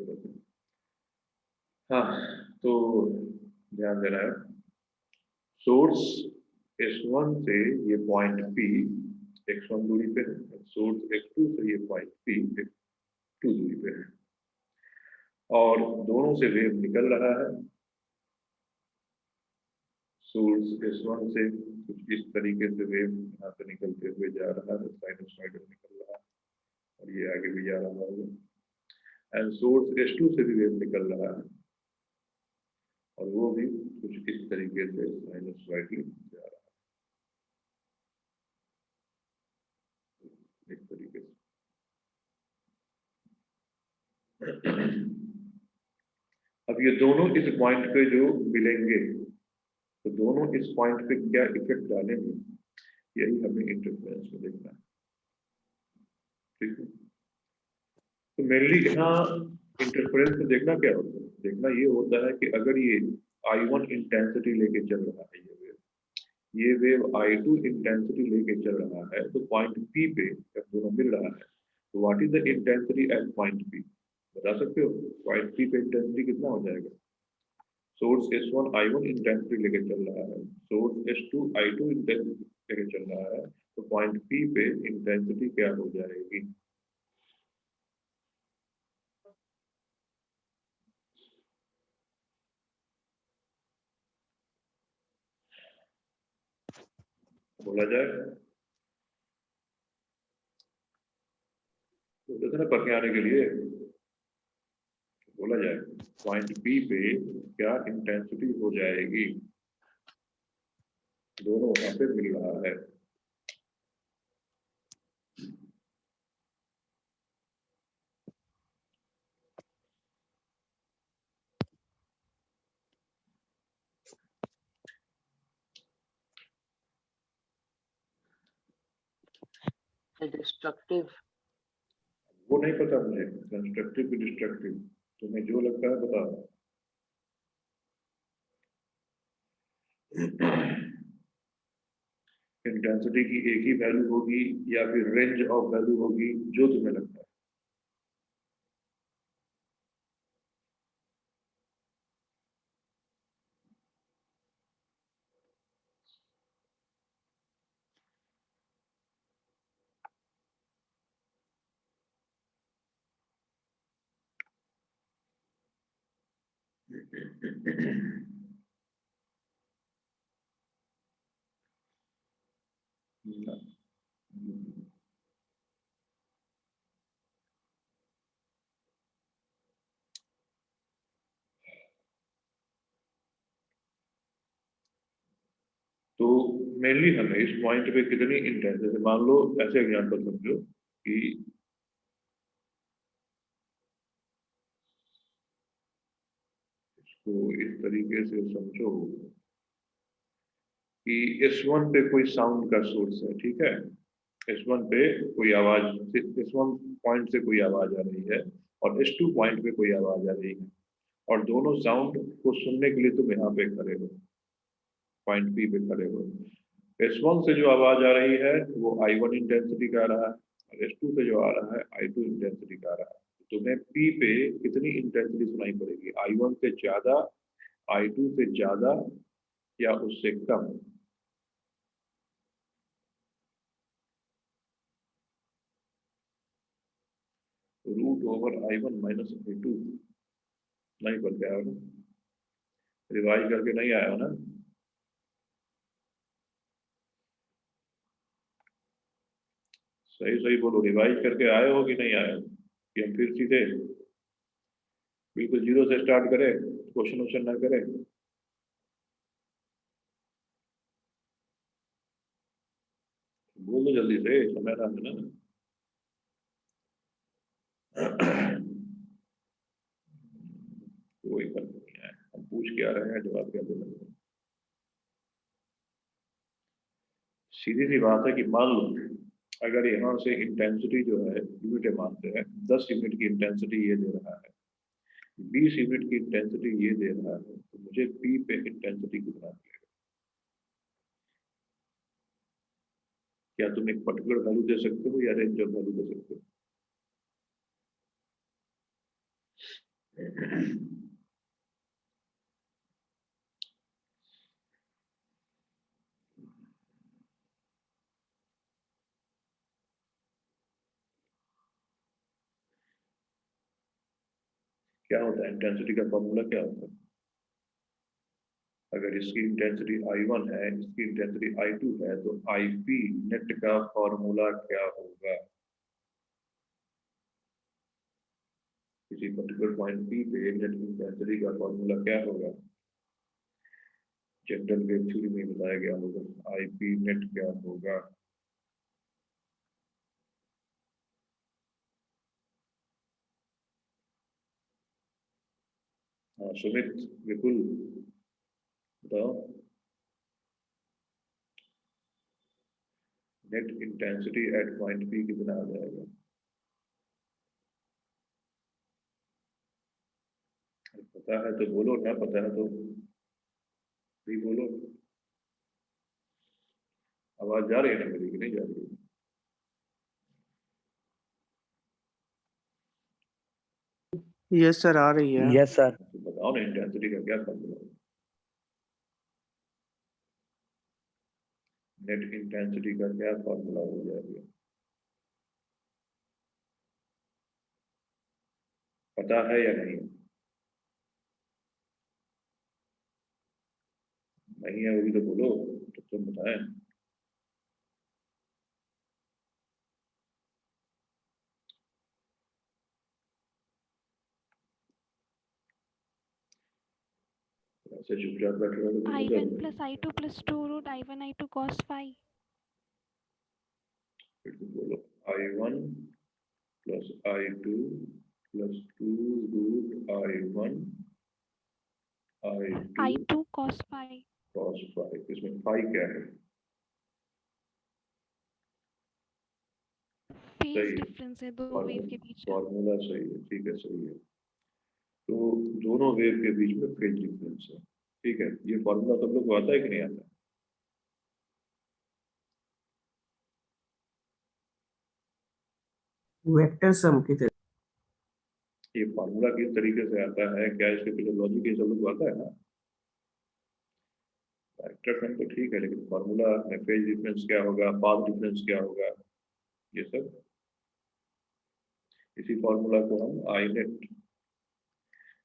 कर देते हैं। हाँ, तो ध्यान देना है, सोर्स S1 से ये पॉइंट P x1 दूरी पे है, सोर्स x2 से ये पॉइंट P x2 दूरी पे है, और दोनों से वेव निकल रहा है। सोर्स S1 से कुछ इस तरीके से वेव यहाँ से निकलते हुए जा रहा है, साइनोसॉइडल निकल रहा है, और ये आगे भी जा रहा है। एंड सोर्स S2 से भी वेव निकल रहा है, और वो भी कुछ इस तरीके से साइनोसॉइडली जा रहा है, एक तरीके से। अब ये दोनों इस पॉइंट पे जो मिलेंगे, तो दोनों इस पॉइंट पे क्या इफेक्ट डालेंगे, यही हमें इंटरफेरेंस में देखना है। ठीक है, तो मेनली यहाँ इंटरफेरेंस में देखना क्या होता है, देखना ये होता है कि अगर ये I1 इंटेंसिटी लेके चल रहा है, ये वेव I2 इंटेंसिटी लेके चल रहा है, तो पॉइंट P पे जब दोनों मिल रहा है, तो what is the intensity at point P, बता सकते हो? पॉइंट P पे इंटेंसिटी कितना हो जाएगा? सोर्स S1 I1 इंटेंसिटी लेके चल रहा है, सोर्स S2 I2 इंटेंसिटी लेके चल रहा है, तो पॉइंट P पे इंटेंसिटी क्या हो जाएगी? बोला जाए तो ना पढ़ने आने के लिए बोला जाए, पॉइंट P पे क्या इंटेंसिटी हो जाएगी, दोनों वहां पे मिल रहा है। डिस्ट्रक्टिव, वो नहीं पता मुझे, कंस्ट्रक्टिव की डिस्ट्रक्टिव, तुम्हें जो लगता है बताओ। इंटेंसिटी की एक ही वैल्यू होगी या फिर रेंज ऑफ वैल्यू होगी, जो तुम्हें लगता है। तो मेनली हमें इस पॉइंट पे कितनी इंटेंसिटी, मान लो ऐसे एग्जांपल समझो कि इसको इस तरीके से समझो कि S1 पे कोई साउंड का सोर्स है, ठीक है, S1 पे कोई आवाज, S1 पॉइंट से कोई आवाज आ रही है, और S2 पॉइंट पे कोई आवाज आ रही है, और दोनों साउंड को सुनने के लिए तुम यहाँ पे खड़े हो, पॉइंट P पे खड़े हो। S1 से जो आवाज आ रही है वो I1 इंटेंसिटी का आ रहा है, और S2 से जो आ रहा है I2 इंटेंसिटी का आ रहा है। तुम्हें P पे कितनी इंटेंसिटी सुनाई पड़ेगी, I1 से ज्यादा, I2 से ज्यादा, या उससे कम? √/I1 - I2 नहीं बन गया ना, रिवाइज करके नहीं आया ना? सही सही बोलो, रिवाइज करके आए हो कि नहीं आए हो, कि हम फिर सीधे बिल्कुल जीरो से स्टार्ट करें, क्वेश्चन वोश्चन ना करें? बोल दो जल्दी से, समय ना है ना। कोई फर्क नहीं है, हम पूछ के आ रहे हैं, जवाब क्या देना है। सीधी सी बात है कि मान लो अगर यहाँ से इंटेंसिटी जो है यूनिट मानते हैं, 10 यूनिट की इंटेंसिटी ये दे रहा है, 20 यूनिट की इंटेंसिटी ये दे रहा है, तो मुझे P पे इंटेंसिटी कितना मिलेगा? क्या तुम एक पर्टिकुलर वैल्यू दे सकते हो या रेंज ऑफ वैल्यू दे सकते हो? क्या होता है इंटेंसिटी का फॉर्मूला, क्या होता है? अगर इसकी इंटेंसिटी I1 है, इसकी इंटेंसिटी I2 है, तो IP नेट का फॉर्मूला क्या होगा? किसी पर्टिकुलर पॉइंट P पे नेट इंटेंसिटी का फॉर्मूला क्या होगा? जनरल वेव थ्योरी में बताया गया होगा, IP नेट क्या होगा? हाँ सुमित, विपुल, बताओ। Net intensity at point P कितना आ जाएगा? पता है तो बोलो, ना पता है तो भी बोलो। आवाज जा रही है ना मेरी कि नहीं जा रही है? यस सर, आ रही है। Yes sir. तो बताओ ना इंटेंसिटी का क्या फॉर्मूला? नेट इंटेंसिटी का क्या फॉर्मूला हो जाएगा? पता है या नहीं? नहीं है वो भी तो बोलो, तो तुम बताएं। ऐसे चुपचाप बैठे रहो तो I1 plus I2 plus 2 root I1 I2 cos phi. फिर तुम बोलो I1 plus I2 plus 2 root I1 I2 I2 cos phi. cos phi। इसमें phi क्या है? फेज सही है, डिफरेंस है दो वेव के बीच का। फॉर्मूला सही है, ठीक है, सही है। तो दोनों वेव के बीच में फेज डिफरेंस है, ठीक है। ये फॉर्मूला सब लोग को आता है कि नहीं आता? वेक्टर सम की तरह। ये फॉर्मूला किस तरीके से आता है, क्या इसके पीछे लॉजिक ये सब लोग को आता है ना? वेक्टर सम तो ठीक है, लेकिन फॉर्मूला में फेज डिफरेंस क्या होगा, पाथ डिफरेंस क्या होगा, ये सब। इसी फॉर्मूला को हम I net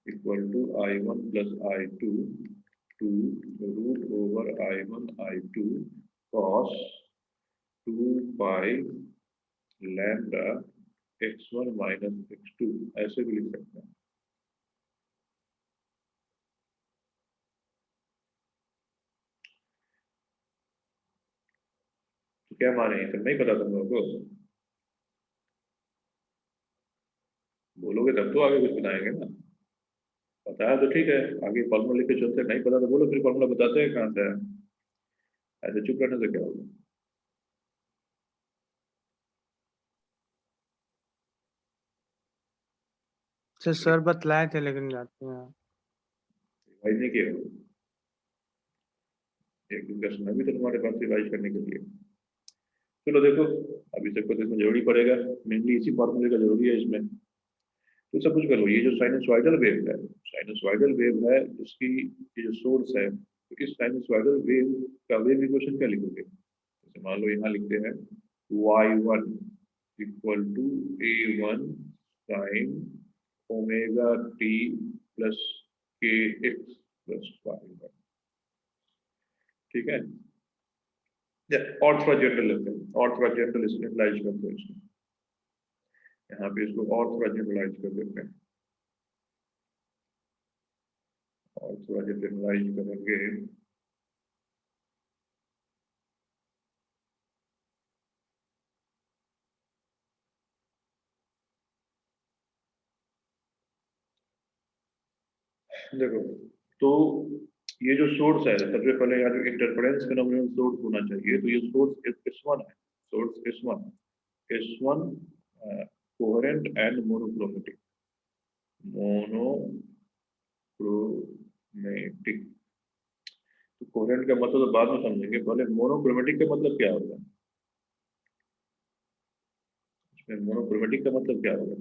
equal to I1 plus I2 two root over I1 I2 cos 2 pi lambda x1 minus x2 ऐसे भी लिख सकते हैं। तो क्या माने, ये सब नहीं पता तुम लोगों को? बोलोगे तब तो आगे कुछ बताएंगे ना। पता है तो ठीक है, आगे फॉर्मूला लेके चलते हैं, नहीं पता तो बोलो, फिर फॉर्मूला बताते हैं कहाँ से है। ऐसे चुप रहने से क्या होगा? सर बतलाए थे लेकिन जाते हैं। रिवाइज नहीं किया होगा। एक दिन का समय भी तो तुम्हारे पास रिवाइज करने के लिए। चलो देखो, अभी तक तो इसमें जरूरी पड़ेगा, मेनली इसी फॉर्मूले का जरूरी है इसमें। तो सब कुछ करो, ये जो साइनसॉइडल वेव है, साइनसॉइडल वेव है, उसकी ये जो सोर्स है, तो इस साइनसॉइडल वेव का वेव इक्वेशन क्या लिखोगे? जैसे मान लो यहाँ लिखते हैं y1 equal to a1 sine omega t plus k x plus y1, ठीक है। और थोड़ा जनरल लेते हैं, और थोड़ा जनरल जनरलाइज करते हैं इसको। यहाँ पे इसको और थोड़ा जनरलाइज कर देते हैं, और थोड़ा जनरलाइज करेंगे। देखो, तो ये जो सोर्स है, सबसे पहले यहाँ जो इंटरफेरेंस फिनोमिनन सोर्स होना चाहिए, तो ये सोर्स S1 है, source S1 coherent and monochromatic, monochromatic. तो कोहेरेंट का मतलब तो बाद में समझेंगे, पहले मोनोक्रोमेटिक का मतलब क्या होगा? इसमें मोनोक्रोमेटिक का मतलब क्या होगा?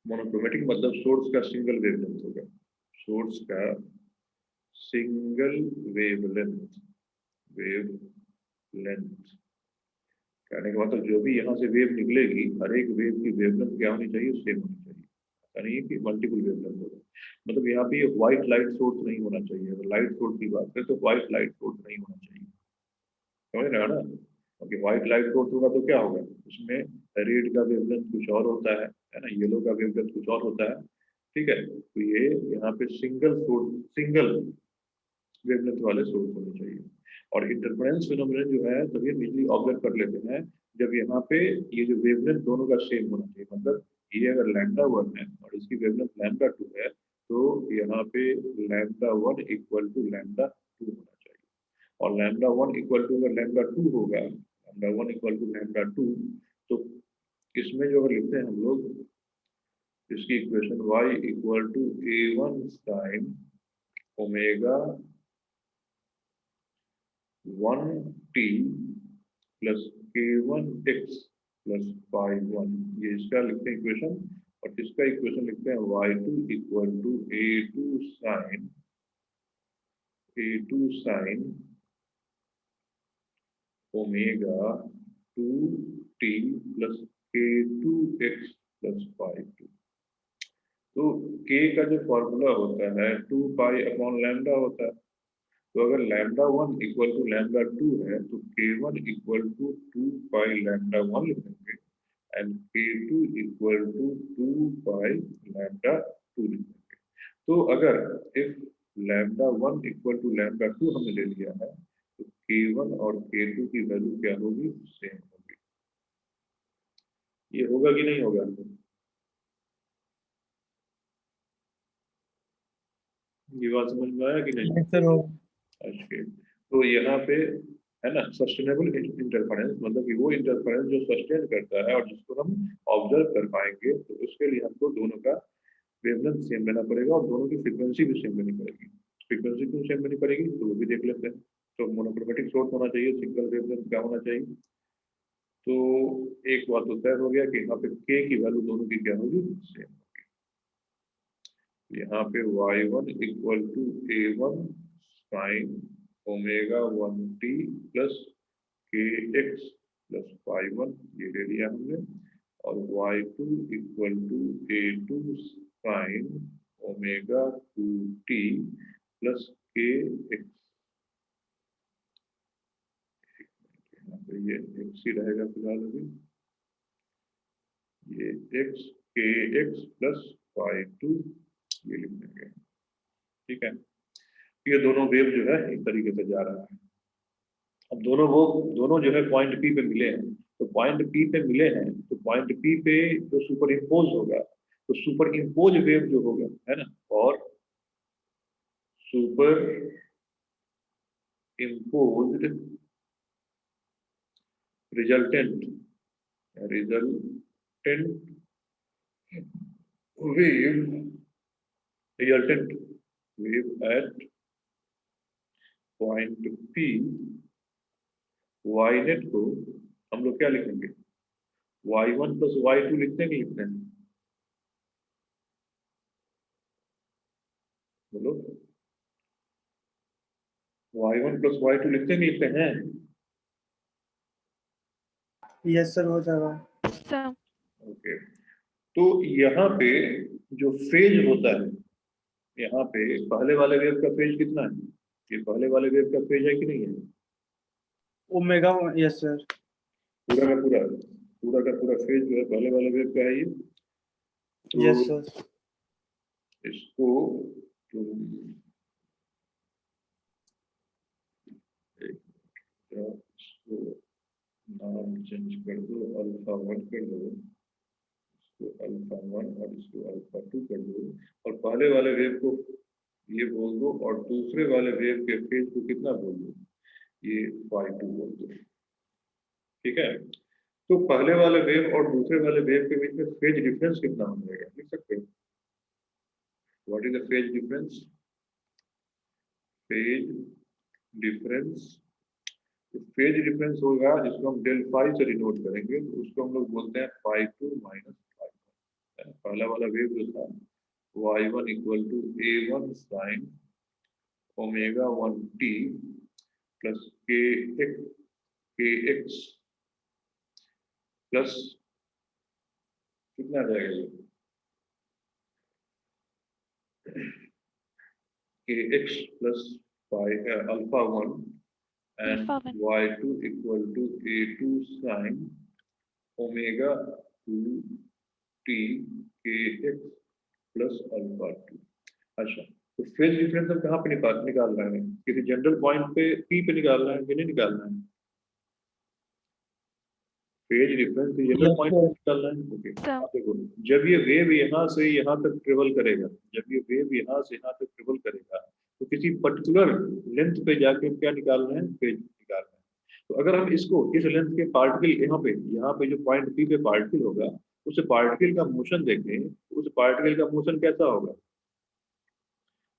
मोनोक्रोमेटिक मतलब सोर्स का सिंगल वेवलेंथ होगा, सोर्स का सिंगल वेवलेंथ, वेवलेंथ कहने का मतलब जो भी यहाँ से वेव निकलेगी हर एक वेव की वेवलेंथ क्या होनी चाहिए, सेम होनी चाहिए। ऐसा नहीं है कि मल्टीपल वेवलेंथ होगा, मतलब यहाँ पे व्हाइट लाइट सोर्स नहीं होना चाहिए। अगर लाइट सोर्स की बात करें तो व्हाइट लाइट सोर्स नहीं होना चाहिए, समझ रहे हो ना? क्योंकि व्हाइट लाइट सोर्स होगा तो क्या होगा, उसमें रेड का वेवलेंथ कुछ और होता है ना, येलो का वेवलेंथ कुछ और होता है, ठीक है। तो ये यहाँ पे सिंगल सोर्स, सिंगल वेवलेंथ वाले सोर्स होने चाहिए। और इंटरफेरेंस फिनोमेनन जो है तभी हम इजीली ऑब्जर्व कर लेते हैं जब यहाँ पे ये जो वेवलेंथ दोनों का सेम होना चाहिए। मतलब ये अगर λ1 है और इसकी वेवलेंथ λ2 है तो यहाँ पे λ1 इक्वल टू λ2 होना चाहिए। और λ1 इक्वल टू अगर λ2 होगा, λ1 इक्वल टू λ2, तो इसमें जो अगर लिखते हैं हम लोग इसकी equation y equal to a1 sin omega 1t plus k1x plus phi1, ये इसका लिखते हैं इक्वेशन। और इसका इक्वेशन लिखते हैं y2 equal to a2 sin omega 2t plus k2x plus phi2। तो k का जो फॉर्मूला होता है 2 पाई अपॉन लैम्डा होता है। तो अगर λ1 इक्वल टू λ2 है तो k1 इक्वल टू 2 पाई λ1 लिखेंगे एंड k2 इक्वल टू 2 पाई λ2 लिखेंगे। तो अगर इफ λ1 इक्वल टू λ2 हमने ले लिया है तो k1 और k2 की वैल्यू क्या होगी, सेम होगी। ये होगा कि नहीं होगा, ये बात समझ में आया कि नहीं? अच्छा, तो यहाँ पे है ना सस्टेनेबल इंटरफेरेंस, मतलब कि वो इंटरफेरेंस जो सस्टेन करता है और जिसको हम ऑब्जर्व कर पाएंगे, तो उसके लिए हमको दोनों का वेवलेंथ सेम लेना पड़ेगा और दोनों की फ्रीक्वेंसी भी सेम लेनी पड़ेगी। फ्रीक्वेंसी क्यों सेम लेनी पड़ेगी तो वो भी देख लेते हैं। तो मोनोक्रोमेटिक सोर्स होना चाहिए, सिंगल वेवलेंथ क्या होना चाहिए। तो एक बात तो तय हो गया कि यहाँ पे k की वैल्यू दोनों की क्या होगी, सेम होगी। यहाँ पे y1 equal to a1 sine omega 1t plus kx plus phi1 ये ले लिया हमने। और y2 equal to a2 sine omega 2t plus kx, यहाँ पे ये x ही रहेगा फिलहाल अभी, ये x kx प्लस phi2 ये लिख देंगे, ठीक है। ये दोनों वेव जो है इस तरीके से जा रहा है। अब दोनों जो है पॉइंट पी पे मिले हैं, तो पॉइंट पी पे मिले हैं तो पॉइंट पी पे जो सुपर इम्पोज होगा, तो सुपर इम्पोज वेव जो होगा है ना, और superimposed resultant wave resultant wave at point P, y net को हम लोग क्या लिखेंगे, y1 प्लस y2 लिखते हैं, लिखते हैं, बोलो y1 प्लस y2 लिखते हैं, लिखते हैं। यस सर, हो जाएगा। सर ओके, तो यहाँ पे जो फेज होता है, यहाँ पे पहले वाले वेव का फेज कितना है, ये पहले वाले वेव का फेज है कि नहीं है, ओमेगा, यस सर। पूरा का पूरा, पूरा का पूरा फेज जो है पहले वाले वेव का है ये। तो यस सर। इसको तुम इसको नाम चेंज कर दो, अल्फा 1 कर दो, इसको अल्फा 1 और इसको अल्फा 2 कर दो, और पहले वाले वेव को ये बोल दो और दूसरे वाले वेव के फेज को कितना बोल दो, ये phi2 बोल दो, ठीक है। तो पहले वाले वेव और दूसरे वाले वेव के बीच में फेज डिफरेंस कितना हो जाएगा, लिख सकते हैं, what is the phase difference, phase difference, phase difference होगा जिसको हम डेल फाई से डिनोट करेंगे, तो उसको हम लोग बोलते हैं phi2 माइनस phi1, पहला वाला वेव जो था y1 equal to a1 sine omega 1t plus kx plus कितना आ जाएगा ये kx plus alpha 1 and Alpha 1. y2 equal to a2 sin omega 2t kx plus alpha 2। अच्छा, तो फेज डिफरेंस हम कहाँ पे निकाल रहे हैं? किसी जनरल पॉइंट पे p पे निकाल रहे हैं कि नहीं निकालना है? फेज डिफरेंस जनरल पॉइंट पे निकालना है। Okay, Sir. देखो जब ये वेव यहाँ से यहाँ तक ट्रेवल करेगा, जब ये वेव यहाँ से यहाँ तक ट्रेवल करेगा तो किसी पर्टिकुलर लेंथ पे जाके हम क्या निकाल रहे हैं? फेज निकाल रहे हैं। तो अगर हम इसको इस लेंथ के पार्टिकल यहाँ पे जो पॉइंट पी पे पार्टिकल होगा उस पार्टिकल का मोशन देखें, उस पार्टिकल का मोशन कैसा होगा?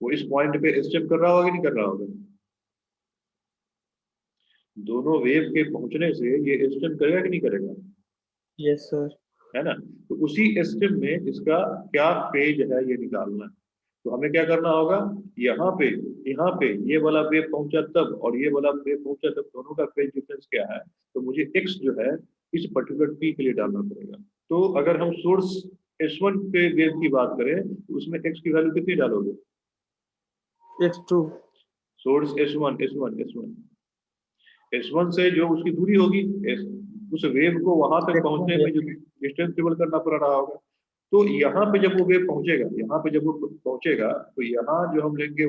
वो इस पॉइंट पे स्टेप कर रहा होगा कि नहीं कर रहा होगा? दोनों वेव के पहुंचने से ये स्टेप करेगा कि नहीं करेगा? Yes sir. है ना? तो उसी स्टेप में इसका क्या फेज है ये निकालना है। तो हमें क्या करना होगा? यहाँ पे ये वाला वेव पहुंचा तब और ये वाला वेव पहुंचा तब, दोनों का फेज डिफरेंस क्या है? तो मुझे x जो है इस पर्टिकुलर p के लिए डालना पड़ेगा। तो अगर हम सोर्स S1 पे वेव की बात करें तो उसमें x की वैल्यू कितनी डालोगे? x2। सोर्स S1 से जो उसकी दूरी होगी, उस वेव को वहां तक पहुंचने में जो डिस्टेंस ट्रेवल करना पड़ रहा होगा, तो यहाँ पे जब वो वेव पहुंचेगा, तो यहाँ जो हम लेंगे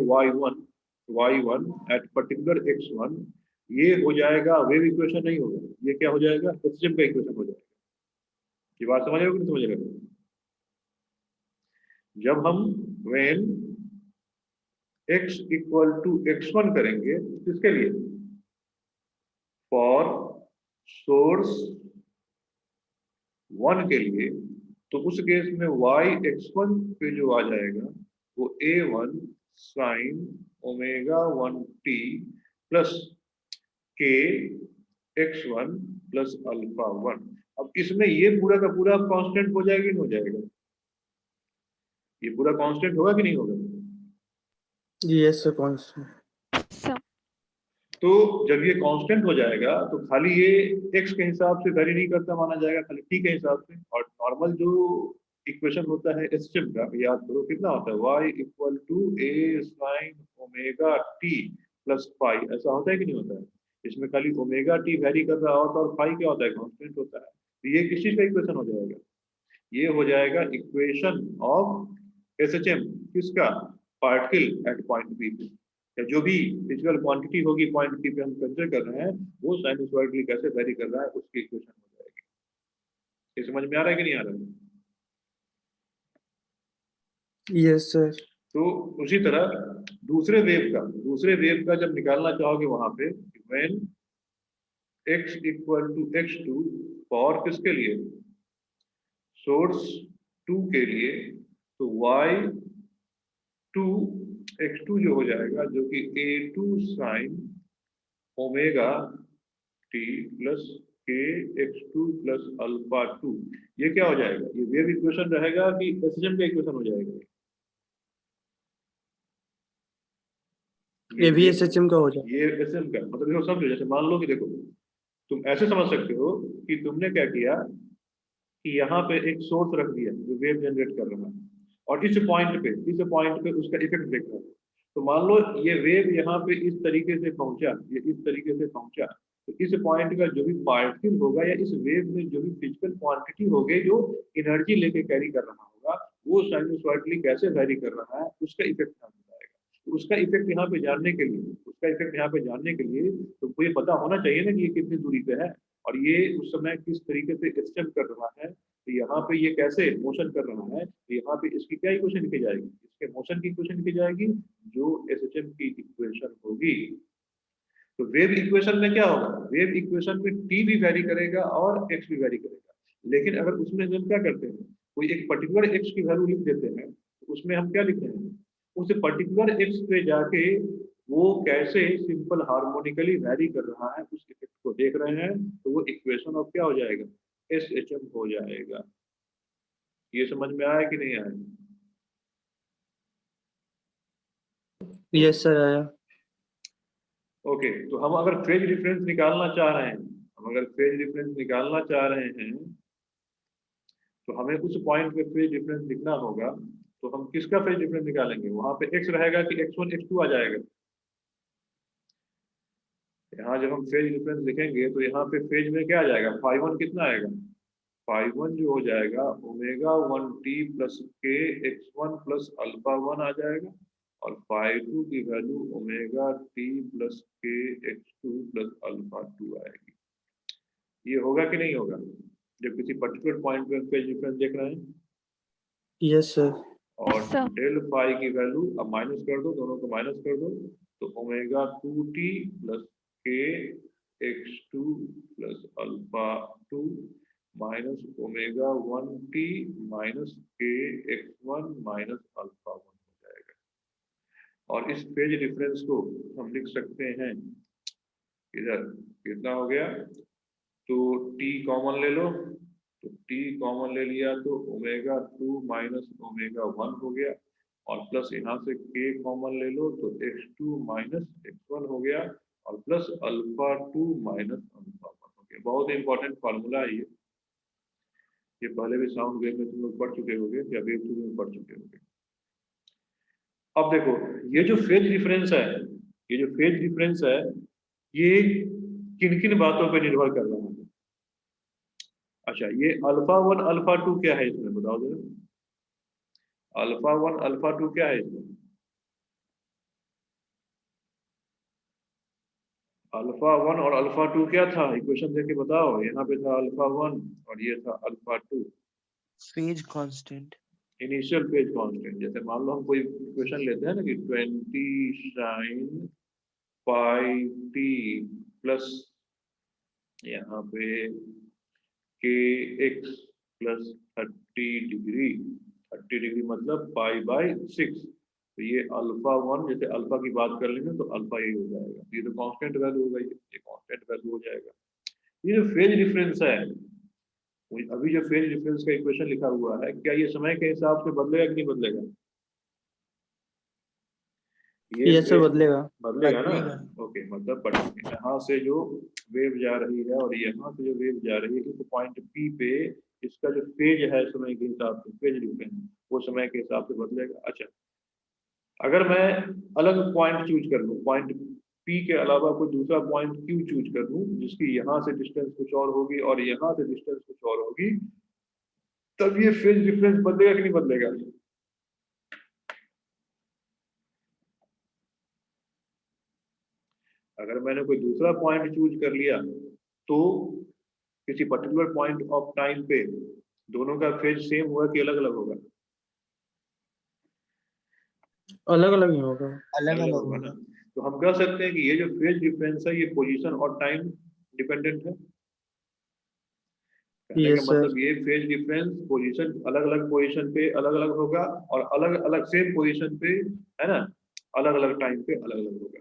y1 एट पर्टिकुलर x1, ये हो जाएगा वेव इक्वेशन नहीं होगा, ये क्या हो जाएगा? सिस्टम का इक्वेशन हो जाएगा। ये बात समझ रहे हो कि नहीं समझ रहे हो? जब हम when x equal to x1 करेंगे, किसके लिए? फॉर सोर्स 1 के लिए, तो उस केस में y(x1) पे जो आ जाएगा वो a1 sine omega 1t plus kx1 plus alpha 1। अब इसमें ये पूरा का पूरा कांस्टेंट हो जाएगा, नहीं हो जाएगा? ये पूरा कांस्टेंट होगा कि नहीं होगा? Yes sir, constant. Sir. तो जब ये कांस्टेंट हो जाएगा तो खाली ये x के हिसाब से वेरी नहीं करता माना जाएगा, खाली t के हिसाब से। और नॉर्मल जो इक्वेशन होता है सिस्टम का, याद करो कितना होता है? y equal to a sine omega t plus phi, ऐसा होता है कि नहीं होता है? इसमें खाली ओमेगा t वेरी कर रहा होता है और फाई क्या होता है? कांस्टेंट होता है। तो ये किस चीज का इक्वेशन हो जाएगा? ये हो जाएगा इक्वेशन ऑफ SHM, किसका? पार्टिकल एट पॉइंट बी पे, या जो भी फिजिकल क्वांटिटी होगी पॉइंट पी पे हम कंसीडर कर रहे हैं, वो साइनसॉइडली कैसे वेरी कर रहा है उसकी इक्वेशन हो जाएगी। ये समझ में आ रहा है कि नहीं आ रहा है? Yes sir. तो उसी तरह दूसरे वेव का जब निकालना चाहोगे वहां पे, when x equal to x2 for किसके लिए? सोर्स 2 के लिए, तो y2 x2 जो हो जाएगा, जो कि a2 sine omega t plus kx2 plus alpha 2, ये क्या हो जाएगा? ये वेव इक्वेशन रहेगा कि SHM का इक्वेशन हो जाएगा? ये भी SHM का हो जाए। ये SHM का मतलब देखो, समझो, जैसे मान लो कि देखो तुम ऐसे समझ सकते हो कि तुमने क्या किया कि यहाँ पे एक सोर्स रख दिया जो वेव जनरेट कर रहा है, और इस पॉइंट पे उसका इफेक्ट देख रहा है। तो मान लो ये वेव यहाँ पे इस तरीके से पहुंचा, ये इस तरीके से पहुंचा, तो इस पॉइंट का जो भी पार्टिकल होगा या इस वेव में जो भी फिजिकल क्वांटिटी होगी जो एनर्जी लेके कैरी कर रहा होगा, वो साइनसॉइडली कैसे वैरी कर रहा है उसका इफेक्ट यहाँ पे आएगा। तो उसका इफेक्ट यहाँ पे जानने के लिए तुमको ये पता होना चाहिए ना कि ये कितनी दूरी पे है और ये उस समय किस तरीके से स्टेप कर रहा है, तो यहाँ पे ये कैसे मोशन कर रहा है, तो यहाँ पे इसकी क्या इक्वेशन लिखी जाएगी? इसके मोशन की इक्वेशन लिखी जाएगी जो SHM की इक्वेशन होगी। तो वेव इक्वेशन में क्या होगा? वेव इक्वेशन में t भी वैरी करेगा और x भी वैरी करेगा, लेकिन अगर उसमें हम क्या करते हैं, कोई एक पर्टिकुलर x की वैल्यू लिख देते हैं, तो उसमें हम क्या लिखते हैं? उस पर्टिकुलर x पे जाके वो कैसे सिंपल हार्मोनिकली वैरी कर रहा है उस इफेक्ट को देख रहे हैं, तो वो इक्वेशन ऑफ क्या हो जाएगा? SHM हो जाएगा। ये समझ में आया कि नहीं आया? यस सर आया। ओके, तो हम अगर फेज डिफरेंस निकालना चाह रहे हैं, तो हमें उस पॉइंट पे फेज डिफरेंस लिखना होगा। तो हम किसका फेज डिफरेंस निकालेंगे? वहां पे x रहेगा कि x1 x2 आ जाएगा? यहाँ जब हम फेज डिफरेंस लिखेंगे तो यहाँ पे फेज में क्या आ जाएगा? फाइव वन कितना आएगा? फाइव वन जो हो जाएगा omega one t plus k x one plus alpha one आ जाएगा, और फाइव टू की value omega t plus k x two plus alpha two आएगी। ये होगा कि नहीं होगा जब किसी पर्टिकुलर पॉइंट पे फेज डिफरेंस देख रहे हैं? Yes sir. और Yes, sir. डेल फाई की वैल्यू अब माइनस कर दो, दोनों को माइनस कर दो, तो omega two t plus k x two plus alpha two minus omega one t minus k x one minus alpha one हो जाएगा। और इस फेज डिफरेंस को हम लिख सकते हैं इधर, कितना हो गया? तो t कॉमन ले लो, तो t कॉमन ले लिया तो omega two minus omega one हो गया, और प्लस यहाँ से k कॉमन ले लो तो x2 माइनस x1 हो गया, और plus alpha two minus alpha one हो गया। बहुत इंपॉर्टेंट फार्मूला है ये पहले भी साउंड वेव में तुम लोग पढ़ चुके होंगे या वेव टू में पढ़ चुके होंगे। अब देखो, ये जो फेज डिफरेंस है, ये किन किन बातों पर निर्भर कर रहा है? अच्छा, ये अल्फा वन अल्फा टू क्या है इसमें बताओ जरा। अल्फा वन अल्फा टू क्या है इसमें? अल्फा वन और अल्फा टू क्या था? इक्वेशन देके बताओ। यहाँ पे था अल्फा वन और ये था alpha two. Phase constant. Initial phase constant. जैसे मान लो हम कोई इक्वेशन लेते हैं ना कि 20 साइन पाई टी प्लस यहाँ पे के एक्स प्लस 30 डिग्री मतलब पाई बाई सिक्स। तो ये अल्फा वन, जैसे अल्फा की बात कर लेंगे तो अल्फा यही हो जाएगा, ये तो कांस्टेंट वैल्यू होगा, ये कांस्टेंट वैल्यू हो जाएगा। ये जो फेज डिफरेंस है, अभी जो फेज डिफरेंस का इक्वेशन लिखा हुआ है, क्या ये समय के हिसाब से बदलेगा कि नहीं बदलेगा? ये यस सर फेज बदलेगा। बदलेगा ना? बदलेगा। ओके, मतलब यहाँ से जो वेव जा रही है और यहाँ से जो वेव जा रही है, इस पॉइंट पी पे इसका जो फेज है समय के हिसाब से, फेज डिफरेंस वो समय के हिसाब से बदलेगा। अच्छा, अगर मैं अलग पॉइंट चूज कर लूँ, पॉइंट पी के अलावा कोई दूसरा पॉइंट क्यू चूज कर लूँ जिसकी यहाँ से डिस्टेंस कुछ और होगी और यहाँ से डिस्टेंस कुछ और होगी, तब ये फेज डिफरेंस बदलेगा कि नहीं बदलेगा? अगर मैंने कोई दूसरा पॉइंट चूज कर लिया तो किसी पर्टिकुलर पॉइंट ऑफ टाइम पे दोनों का फेज सेम होगा कि अलग अलग होगा? अलग अलग ही होगा। अलग अलग होगा ना? होगा। तो हम कह सकते हैं कि ये जो फेज डिफरेंस है ये पोजीशन और टाइम डिपेंडेंट है। कहने का यस सर। मतलब ये फेज डिफरेंस पोजीशन, अलग अलग पोजीशन पे अलग अलग होगा, और अलग अलग सेम पोजीशन पे, है ना, अलग अलग टाइम पे अलग अलग होगा।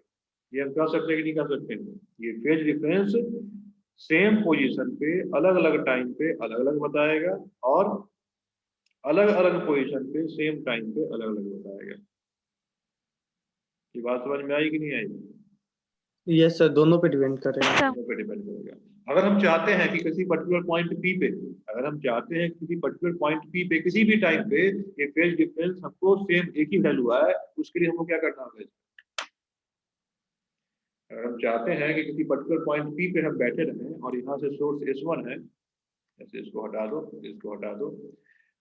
ये हम कह सकते हैं कि नहीं कह सकते हैं? ये फेज डिफरेंस सेम पोजीशन पे अलग अलग टाइम पे अलग अलग बताएगा, और अलग अलग पोजीशन पे सेम टाइम पे अलग अलग बताएगा। ये बात समझ में आई कि नहीं आई? यस सर, दोनों पे डिपेंड करेगा। Sir. दोनों पे डिपेंड करेगा। अगर हम चाहते हैं कि किसी पर्टिकुलर पॉइंट पी पे, अगर हम चाहते हैं किसी पर्टिकुलर पॉइंट पी पे किसी भी टाइम पे ये फेज डिफरेंस हमको सेम एक ही वैल्यू आए, उसके लिए हमको क्या करना होगा? अगर हम चाहते हैं कि किसी पर्टिकुलर पॉइंट पी पे हम बैठे रहें और यहाँ से सोर्स S1 है, जैसे इसको हटा दो, इसको हटा दो,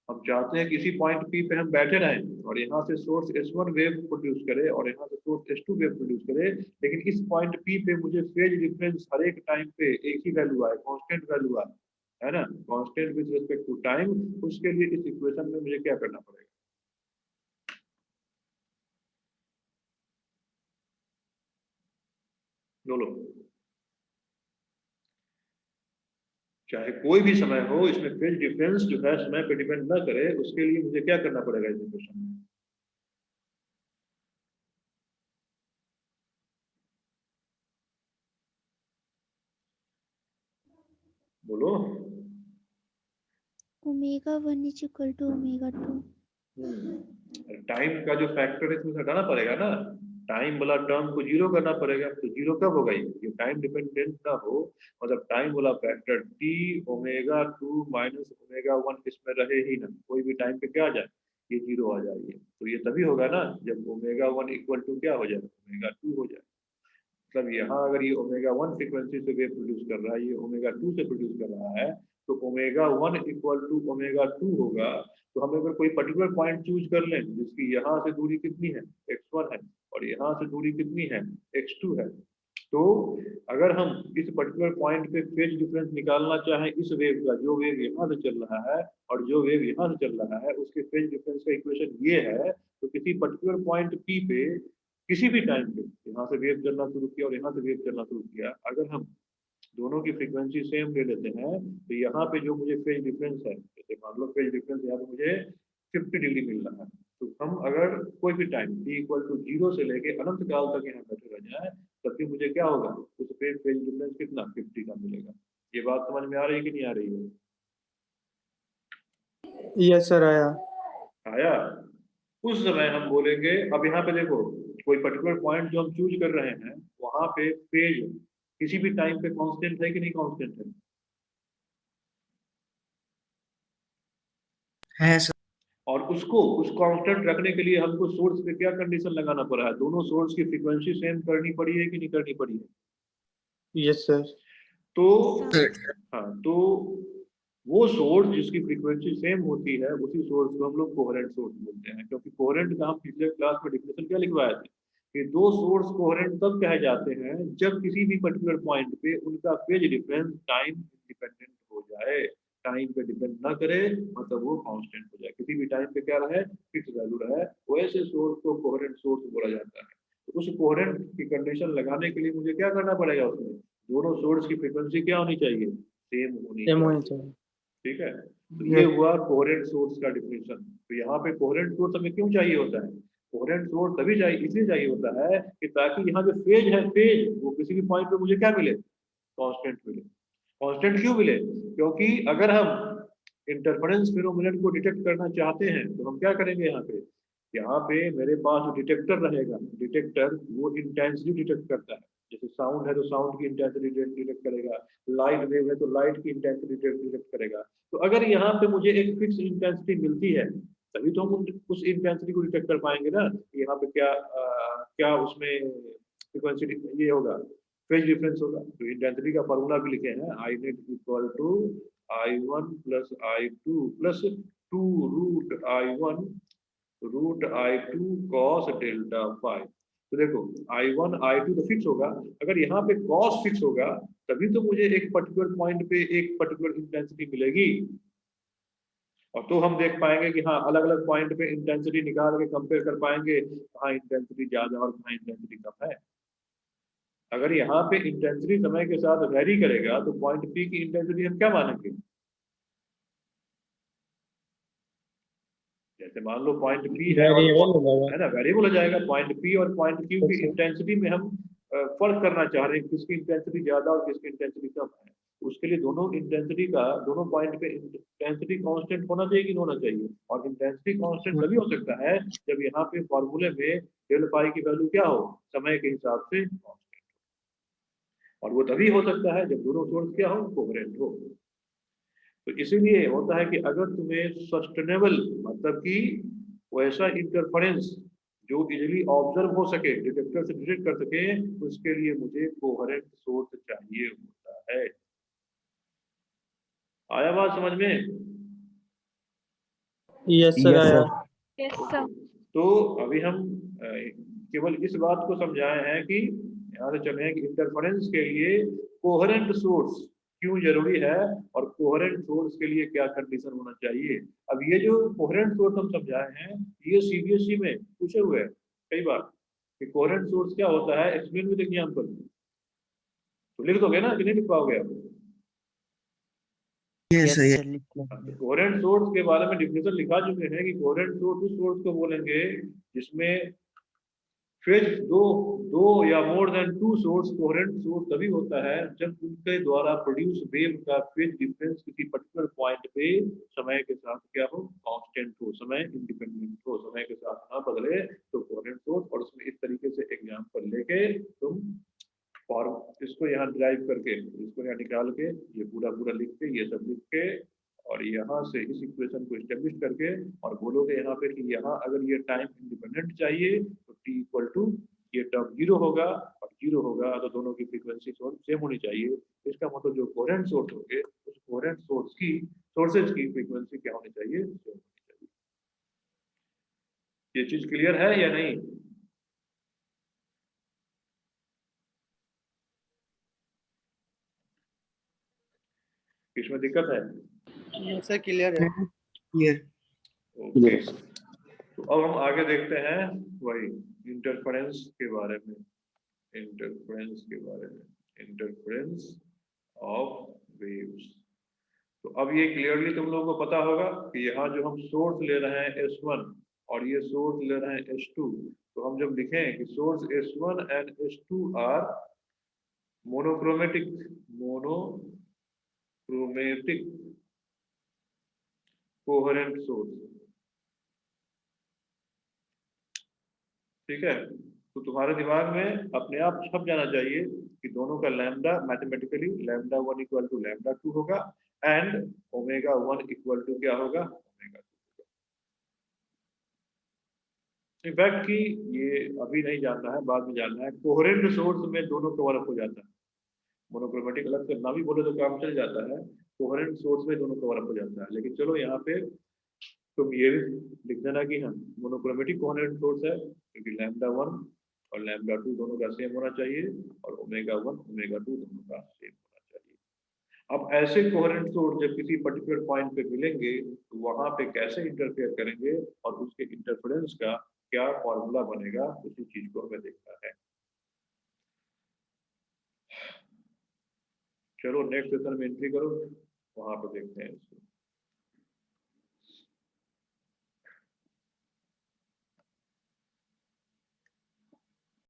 हम चाहते हैं किसी पॉइंट पी पे हम बैठे रहें और यहाँ से सोर्स S1 वेव प्रोड्यूस करे और यहाँ से सोर्स S2 वेव प्रोड्यूस करे, लेकिन इस पॉइंट पी पे मुझे फेज डिफरेंस हर एक टाइम पे एक ही वैल्यू आए, कांस्टेंट वैल्यू आए, है ना, constant with respect to time. उसके लिए इस इक्वेशन में मुझे क्या करना पड़ेगा? बोलो। चाहे कोई भी समय हो, इसमें फेज डिफरेंस जो है समय पे डिपेंड ना करे, उसके लिए मुझे क्या करना पड़ेगा इस इक्वेशन में? बोलो। Omega 1 is equal to omega 2। Time का जो फैक्टर है इसमें से हटाना पड़ेगा ना, टाइम वाला टर्म को जीरो करना पड़ेगा। तो जीरो कब होगा ये टाइम डिपेंडेंट ना हो, मतलब टाइम वाला factor T omega 2 minus omega 1 इसमें रहे ही ना, कोई भी टाइम पे क्या आ जाए, ये जीरो आ जाए। तो ये तभी होगा ना जब ओमेगा 1 इक्वल टू क्या हो जाए, ओमेगा 2 हो जाए। मतलब यहाँ अगर ये ओमेगा 1 फ्रीक्वेंसी से वेव प्रोड्यूस कर रहा है, ये ओमेगा 2 से प्रोड्यूस कर रहा है, तो ओमेगा 1 इक्वल टू ओमेगा 2 होगा। तो हम अगर कोई पर्टिकुलर पॉइंट चूज कर लें जिसकी यहाँ से दूरी कितनी है, x1 है, और यहाँ से दूरी कितनी है, x2 है, तो अगर हम इस पर्टिकुलर पॉइंट पे फेज डिफरेंस निकालना चाहें इस वेव का, जो वेव यहाँ से चल रहा है और जो वेव यहाँ से चल रहा है, उसके फेज डिफरेंस का इक्वेशन ये है, तो किसी पर्टिकुलर पॉइंट P पे किसी भी टाइम पे यहाँ से वेव चलना शुरू किया और यहाँ से वेव चलना शुरू किया, अगर हम दोनों की फ्रीक्वेंसी सेम ले लेते हैं, तो यहाँ पे जो मुझे फेज डिफरेंस है, जैसे मान लो फेज डिफरेंस यहाँ पे मुझे 50 डिग्री मिल रहा है, तो हम अगर कोई भी टाइम t इक्वल टू 0 से लेके अनंत काल तक यहाँ बैठे रह जाए, तब भी मुझे क्या होगा, उस पे फेज डिफरेंस कितना 50 का मिलेगा। ये बात समझ में आ रही है कि नहीं आ रही है? यस सर आया। आया। उस समय हम बोलेंगे, अब यहाँ पे देखो कोई पर्टिकुलर पॉइंट जो हम चूज कर रहे हैं, वहां पे फेज किसी भी टाइम पे कांस्टेंट है कि नहीं कांस्टेंट है? है सर। और उसको उस कांस्टेंट रखने के लिए हमको सोर्स पे क्या कंडीशन लगाना पड़ा है, दोनों सोर्स की फ्रीक्वेंसी सेम करनी पड़ी है कि नहीं करनी पड़ी है? Yes sir. तो सर हाँ, तो वो सोर्स जिसकी फ्रीक्वेंसी सेम होती है उसी सोर्स को हम लोग कोहेरेंट सोर्स बोलते हैं। क्योंकि कोहेरेंट का हम पिछले क्लास में डिफिनेशन क्या लिखवाए थे कि दो सोर्स कोहेरेंट तब कहे जाते हैं जब किसी भी पर्टिकुलर पॉइंट पे उनका फेज डिफरेंस टाइम इंडिपेंडेंट हो जाए, टाइम पे डिपेंड ना करे, मतलब वो कांस्टेंट हो जाए, किसी भी टाइम पे क्या रहे, फिक्स वैल्यू रहे, वैसे सोर्स को कोहेरेंट सोर्स बोला जाता है। तो उस कोहेरेंट की कंडीशन लगाने के लिए मुझे क्या करना पड़ेगा, उसमें दोनों सोर्स की फ्रीक्वेंसी क्या होनी चाहिए, सेम होनी सेम होनी चाहिए। चाहिए। ठीक है, तो ये हुआ कोहेरेंट सोर्स का डिफिनेशन। तो यहाँ पे कोहेरेंट सोर्स हमें क्यों चाहिए होता है, कोहेरेंट सोर्स तभी चाहिए, इसलिए चाहिए होता है कि ताकि यहाँ जो फेज है, फेज वो किसी भी पॉइंट पे मुझे क्या मिले, कांस्टेंट मिले। कांस्टेंट क्यों मिले, क्योंकि अगर हम इंटरफेरेंस फिनोमेनन को डिटेक्ट करना चाहते हैं तो हम क्या करेंगे, यहाँ पे मेरे पास जो डिटेक्टर रहेगा, डिटेक्टर वो इंटेंसिटी डिटेक्ट करता है। जैसे साउंड है तो साउंड की इंटेंसिटी डिटेक्ट करेगा, लाइट वेव है तो लाइट की इंटेंसिटी डिटेक्ट करेगा। तो अगर यहाँ पे मुझे एक फिक्स इंटेंसिटी मिलती है, तभी तो हम उस इंटेंसिटी को डिटेक्ट कर पाएंगे ना, कि यहाँ पे क्या उसमें फ्रीक्वेंसी ये होगा, फेज डिफरेंस होगा। तो इंटेंसिटी का फॉर्मूला भी लिखे हैं, I net equal to I1 plus I2 plus 2 root I1 root I2 cos delta five. तो देखो I1 I2 तो फिक्स होगा, अगर यहाँ पे cos फिक्स होगा तभी तो मुझे एक पर्टिकुलर पॉइंट पे एक पर्टिकुलर इंटेंसिटी मिलेगी। और तो हम देख पाएंगे कि हाँ, अलग अलग पॉइंट पे इंटेंसिटी निकाल के कंपेयर कर पाएंगे, कहाँ इंटेंसिटी ज्यादा और कहाँ इंटेंसिटी कम है। अगर यहाँ पे इंटेंसिटी समय के साथ वेरी करेगा तो पॉइंट पी की इंटेंसिटी हम क्या मानेंगे, जैसे मान लो पॉइंट पी है और वेरिएबल हो जाएगा। है ना, वेरिएबल हो जाएगा पॉइंट पी और पॉइंट क्यू की अच्छा। इंटेंसिटी में हम फर्क करना चाह रहे हैं किसकी इंटेंसिटी ज्यादा और किसकी इंटेंसिटी कम है। उसके लिए दोनों इंटेंसिटी का, दोनों पॉइंट पे इंटेंसिटी कांस्टेंट होना चाहिए कि नहीं होना चाहिए। और इंटेंसिटी कांस्टेंट तभी हो सकता है जब यहाँ पे फॉर्मूले में डेल पाई की वैल्यू क्या हो, समय के हिसाब से कांस्टेंट। और वो तभी हो सकता है जब दोनों सोर्स क्या हो, कोहेरेंट हो। तो इसीलिए होता है कि अगर तुम्हें सस्टेनेबल, मतलब कि वैसा इंटरफेरेंस जो इजीली ऑब्जर्व हो सके, डिटेक्टर से डिटेक्ट कर सके, उसके लिए मुझे कोहेरेंट सोर्स चाहिए होता है। आया बात समझ में? यस सर Yes, आया। sir. Yes sir. तो अभी हम केवल इस बात को समझाए हैं कि यहाँ से चले हैं कि इंटरफेरेंस के लिए कोहेरेंट सोर्स क्यों जरूरी है और कोहेरेंट सोर्स के लिए क्या कंडीशन होना चाहिए। अब ये जो कोहेरेंट सोर्स हम समझाए हैं, ये सीबीएसई में पूछे हुए हैं कई बार कि कोहेरेंट सोर्स क्या होता है, एक्सप्लेन विद एग्जांपल। तो लिख दोगे ना कि नहीं लिख पाओगे आप? Yes, sir. sir, Yes. लिख लो। कोहेरेंट सोर्स के बारे में डिफिनेशन लिखा चुके हैं कि कोहेरेंट सोर्स उस सोर्स को बोलेंगे जिसमें फेज दो या more than two source coherent source तभी होता है जब उनके द्वारा प्रोड्यूस वेव का फेज डिफरेंस किसी पर्टिकुलर पॉइंट पे समय के साथ क्या हो, कांस्टेंट हो, समय इंडिपेंडेंट हो, समय के साथ ना बदले, तो कोहेरेंट सोर्स। और उसमें इस तरीके से एग्जांपल लेके तुम फॉर्म इसको यहाँ ड्राइव करके इसको यहाँ निकाल के ये पूरा पूरा लिख के ये सब लिख के और यहाँ से इस इक्वेशन को एस्टेब्लिश करके और बोलोगे यहाँ पे कि यहाँ अगर ये टाइम इंडिपेंडेंट चाहिए तो t इक्वल टू ये टर्म 0 होगा और 0 होगा तो दोनों की फ्रीक्वेंसी सेम होनी चाहिए। इसका मतलब जो कोहेरेंट सोर्स होंगे उस कोहेरेंट सोर्सेज की फ्रीक्वेंसी क्या होनी चाहिए, सेम होनी चाहिए। ये चीज क्लियर है या नहीं? इसमें दिक्कत है? यस सर क्लियर है। Here. ओके, तो अब हम आगे देखते हैं वही इंटरफेरेंस के बारे में, इंटरफेरेंस ऑफ वेव्स। तो अब ये क्लियरली तुम लोगों को पता होगा कि यहाँ जो हम सोर्स ले रहे हैं S1 और ये सोर्स ले रहे हैं S2, तो हम जब लिखें कि source S1 and S2 are monochromatic coherent source, ठीक है, तो तुम्हारे दिमाग में अपने आप छप जाना चाहिए कि दोनों का lambda mathematically lambda 1 equal to lambda 2 होगा एंड ओमेगा 1 इक्वल टू क्या होगा, ओमेगा 2 होगा। इनफैक्ट कि ये अभी नहीं जानना है, बाद में जानना है। कोहेरेंट सोर्स में दोनों कवर अप हो जाता है, मोनोक्रोमेटिक अलग से ना भी बोले तो काम चल जाता है, कोहेरेंट सोर्स में दोनों कवर अप हो जाता है। लेकिन चलो यहाँ पे तुम ये भी लिख देना कि हाँ मोनोक्रोमेटिक कोहेरेंट सोर्स है क्योंकि लैम्डा 1 और लैम्डा 2 दोनों का सेम होना चाहिए और ओमेगा 1 ओमेगा 2 दोनों का सेम होना चाहिए। अब ऐसे कोहेरेंट सोर्स जब किसी पर्टिकुलर पॉइंट पे मिलेंगे तो वहां पे कैसे इंटरफेयर करेंगे और उसके इंटरफेरेंस का क्या फॉर्मूला बनेगा, उसी चीज को हमें देखना है। चलो नेक्स्ट सेशन में एंट्री करो, वहां पर देखते हैं इसको।